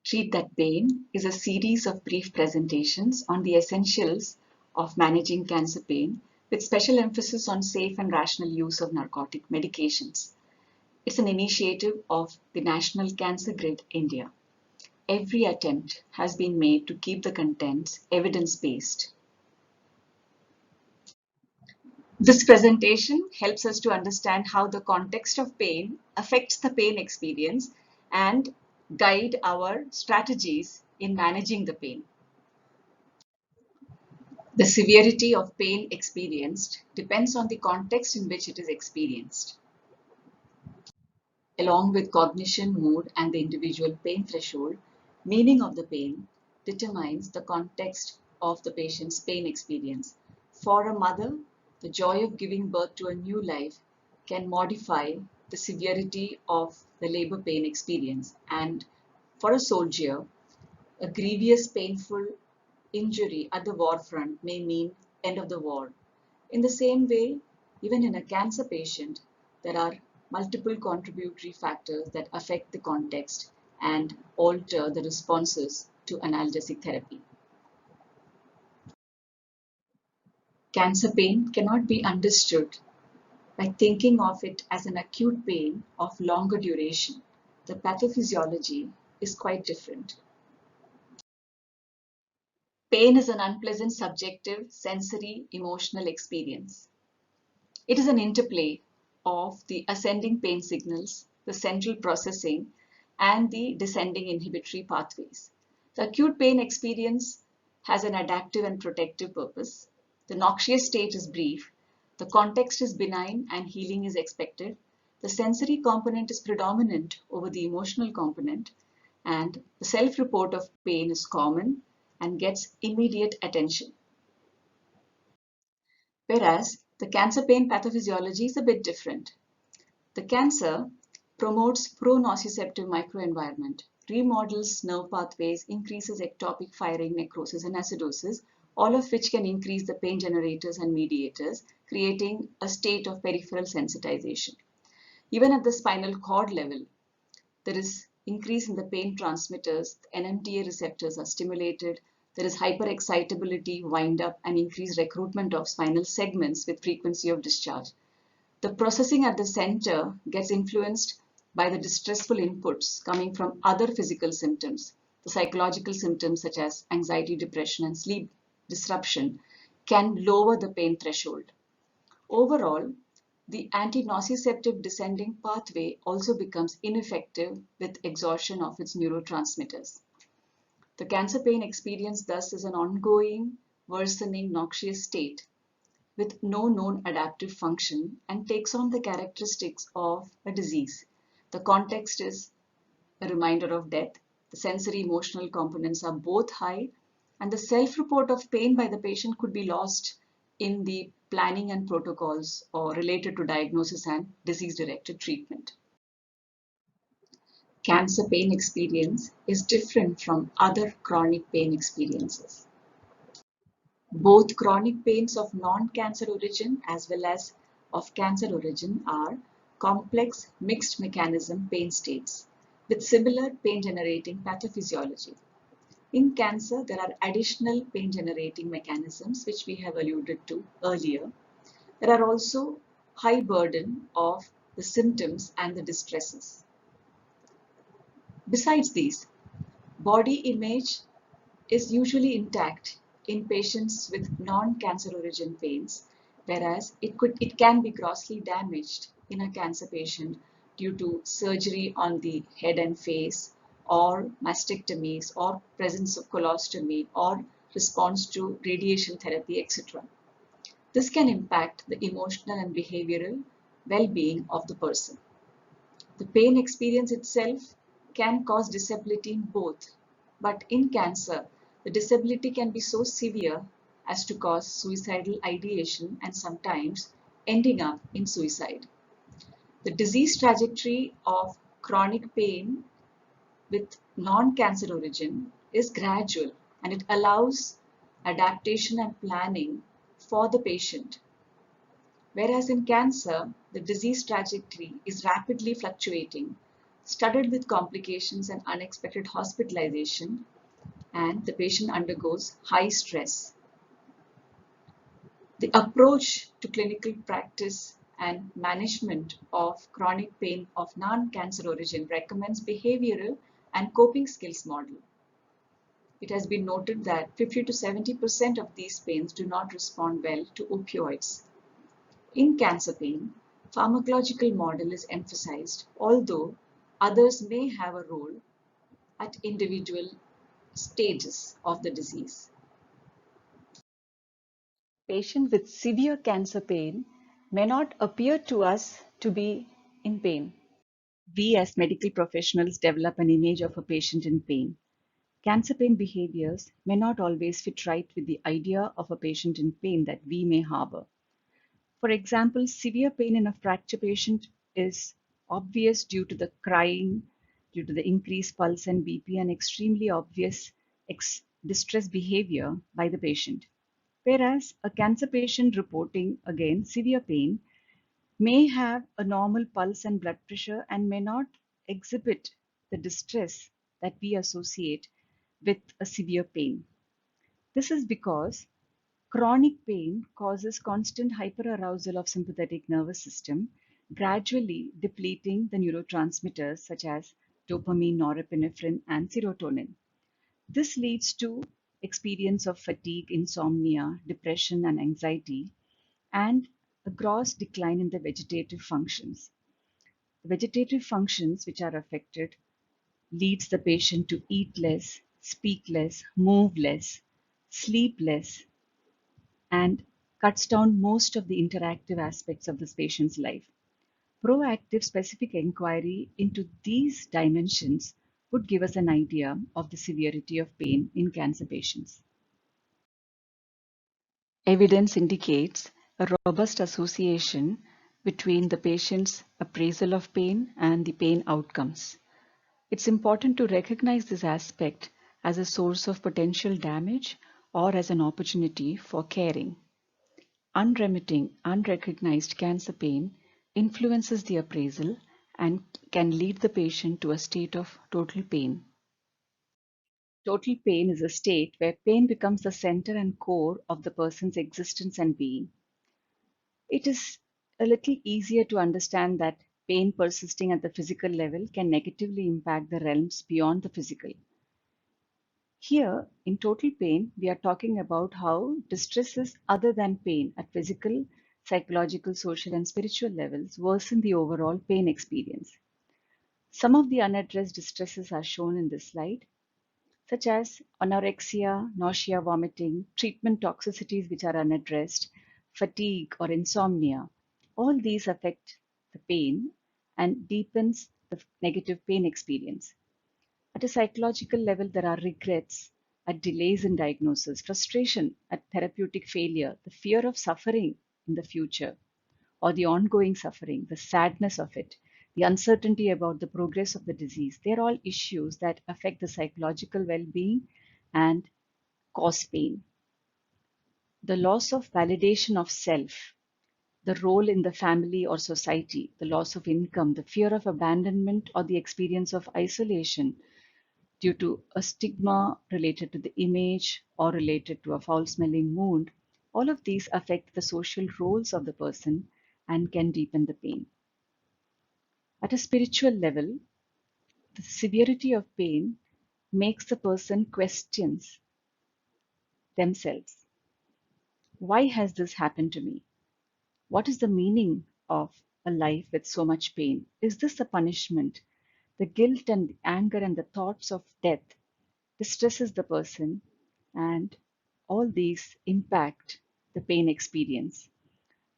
Treat That Pain is a series of brief presentations on the essentials of managing cancer pain with special emphasis on safe and rational use of narcotic medications. It's an initiative of the National Cancer Grid India. Every attempt has been made to keep the contents evidence-based. This presentation helps us to understand how the context of pain affects the pain experience and guide our strategies in managing the pain. The severity of pain experienced depends on the context in which it is experienced. Along with cognition, mood, and the individual pain threshold, meaning of the pain determines the context of the patient's pain experience. For a mother, the joy of giving birth to a new life can modify the severity of the labor pain experience. And for a soldier, a grievous, painful injury at the war front may mean end of the war. In the same way, even in a cancer patient, there are multiple contributory factors that affect the context and alter the responses to analgesic therapy. Cancer pain cannot be understood by thinking of it as an acute pain of longer duration. The pathophysiology is quite different. Pain is an unpleasant subjective, sensory, emotional experience. It is an interplay of the ascending pain signals, the central processing, and the descending inhibitory pathways. The acute pain experience has an adaptive and protective purpose. The noxious state is brief. The context is benign and healing is expected. The sensory component is predominant over the emotional component, and the self-report of pain is common and gets immediate attention. Whereas the cancer pain pathophysiology is a bit different. The cancer promotes pro-nociceptive microenvironment, remodels nerve pathways, increases ectopic firing, necrosis, and acidosis, all of which can increase the pain generators and mediators, creating a state of peripheral sensitization. Even at the spinal cord level, there is increase in the pain transmitters, the NMDA receptors are stimulated, there is hyperexcitability, wind-up, and increased recruitment of spinal segments with frequency of discharge. The processing at the center gets influenced by the distressful inputs coming from other physical symptoms. The psychological symptoms such as anxiety, depression, and sleep disruption can lower the pain threshold. Overall, the anti-nociceptive descending pathway also becomes ineffective with exhaustion of its neurotransmitters. The cancer pain experience thus is an ongoing, worsening, noxious state with no known adaptive function and takes on the characteristics of a disease. The context is a reminder of death. The sensory emotional components are both high, and the self-report of pain by the patient could be lost in the planning and protocols or related to diagnosis and disease-directed treatment. Cancer pain experience is different from other chronic pain experiences. Both chronic pains of non-cancer origin as well as of cancer origin are complex mixed mechanism pain states with similar pain generating pathophysiology. In cancer, there are additional pain generating mechanisms which we have alluded to earlier. There are also high burden of the symptoms and the distresses. Besides these, body image is usually intact in patients with non-cancer origin pains, whereas it can be grossly damaged in a cancer patient due to surgery on the head and face, or mastectomies, or presence of colostomy, or response to radiation therapy, etc. This can impact the emotional and behavioral well-being of the person. The pain experience itself can cause disability in both, but in cancer, the disability can be so severe as to cause suicidal ideation and sometimes ending up in suicide. The disease trajectory of chronic pain with non-cancer origin is gradual and it allows adaptation and planning for the patient. Whereas in cancer, the disease trajectory is rapidly fluctuating. studded with complications and unexpected hospitalization, and the patient undergoes high stress. The approach to clinical practice and management of chronic pain of non-cancer origin recommends behavioral and coping skills model. It has been noted that 50 to 70% of these pains do not respond well to opioids. In cancer pain, pharmacological model is emphasized, although others may have a role at individual stages of the disease. Patients with severe cancer pain may not appear to us to be in pain. We as medical professionals develop an image of a patient in pain. Cancer pain behaviors may not always fit right with the idea of a patient in pain that we may harbor. For example, severe pain in a fracture patient is obvious due to the crying, due to the increased pulse and BP, and extremely obvious distress behavior by the patient. Whereas a cancer patient reporting again severe pain may have a normal pulse and blood pressure and may not exhibit the distress that we associate with a severe pain. This is because chronic pain causes constant hyperarousal of sympathetic nervous system, gradually depleting the neurotransmitters such as dopamine, norepinephrine, and serotonin. This leads to experience of fatigue, insomnia, depression, and anxiety, and a gross decline in the vegetative functions. The vegetative functions which are affected leads the patient to eat less, speak less, move less, sleep less, and cuts down most of the interactive aspects of this patient's life. Proactive specific inquiry into these dimensions would give us an idea of the severity of pain in cancer patients. Evidence indicates a robust association between the patient's appraisal of pain and the pain outcomes. It's important to recognize this aspect as a source of potential damage or as an opportunity for caring. Unremitting, unrecognized cancer pain influences the appraisal and can lead the patient to a state of total pain. Total pain is a state where pain becomes the center and core of the person's existence and being. It is a little easier to understand that pain persisting at the physical level can negatively impact the realms beyond the physical. Here, in total pain, we are talking about how distresses other than pain at physical, psychological, social, and spiritual levels worsen the overall pain experience. Some of the unaddressed distresses are shown in this slide, such as anorexia, nausea, vomiting, treatment toxicities which are unaddressed, fatigue or insomnia. All these affect the pain and deepens the negative pain experience. At a psychological level, there are regrets at delays in diagnosis, frustration at therapeutic failure, the fear of suffering in the future, or the ongoing suffering, the sadness of it, the uncertainty about the progress of the disease. They're all issues that affect the psychological well-being and cause pain. The loss of validation of self, the role in the family or society, the loss of income, the fear of abandonment, or the experience of isolation due to a stigma related to the image or related to a foul-smelling wound, all of these affect the social roles of the person and can deepen the pain. At a spiritual level, the severity of pain makes the person questions themselves. Why has this happened to me? What is the meaning of a life with so much pain? Is this a punishment? The guilt and the anger and the thoughts of death distresses the person, and all these impact the pain experience.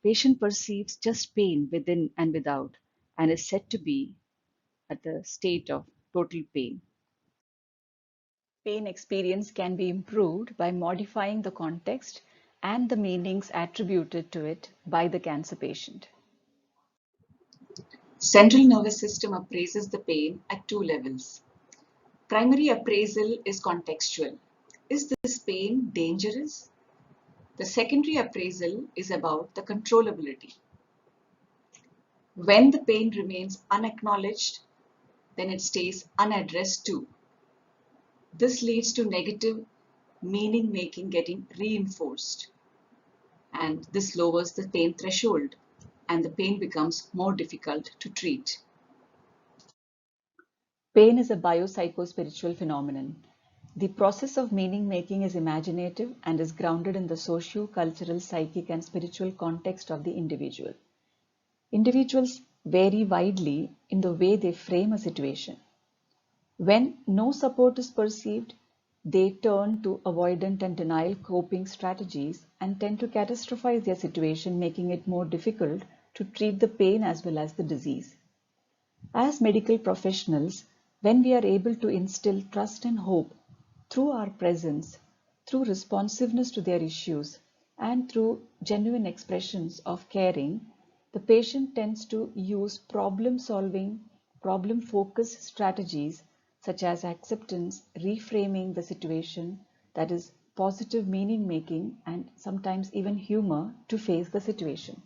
Patient perceives just pain within and without and is said to be at the state of total pain. Pain experience can be improved by modifying the context and the meanings attributed to it by the cancer patient. Central nervous system appraises the pain at two levels. Primary appraisal is contextual. Is this pain dangerous? The secondary appraisal is about the controllability. When the pain remains unacknowledged, then it stays unaddressed too. This leads to negative meaning making getting reinforced, and this lowers the pain threshold, and the pain becomes more difficult to treat. Pain is a biopsychospiritual phenomenon. The process of meaning making is imaginative and is grounded in the socio-cultural, psychic, and spiritual context of the individual. Individuals vary widely in the way they frame a situation. When no support is perceived, they turn to avoidant and denial coping strategies and tend to catastrophize their situation, making it more difficult to treat the pain as well as the disease. As medical professionals, when we are able to instill trust and hope through our presence, through responsiveness to their issues, and through genuine expressions of caring, the patient tends to use problem solving, problem focused strategies such as acceptance, reframing the situation, that is, positive meaning making, and sometimes even humor to face the situation.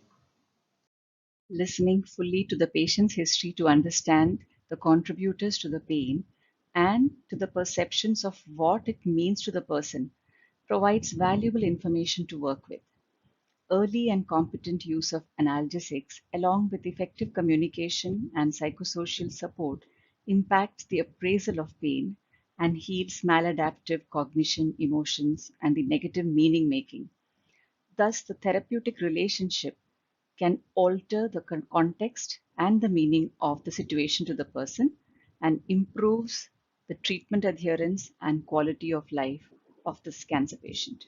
Listening fully to the patient's history to understand the contributors to the pain and to the perceptions of what it means to the person provides valuable information to work with. Early and competent use of analgesics, along with effective communication and psychosocial support, impacts the appraisal of pain and heals maladaptive cognition, emotions, and the negative meaning making. Thus, the therapeutic relationship can alter the context and the meaning of the situation to the person and improves the treatment adherence and quality of life of this cancer patient.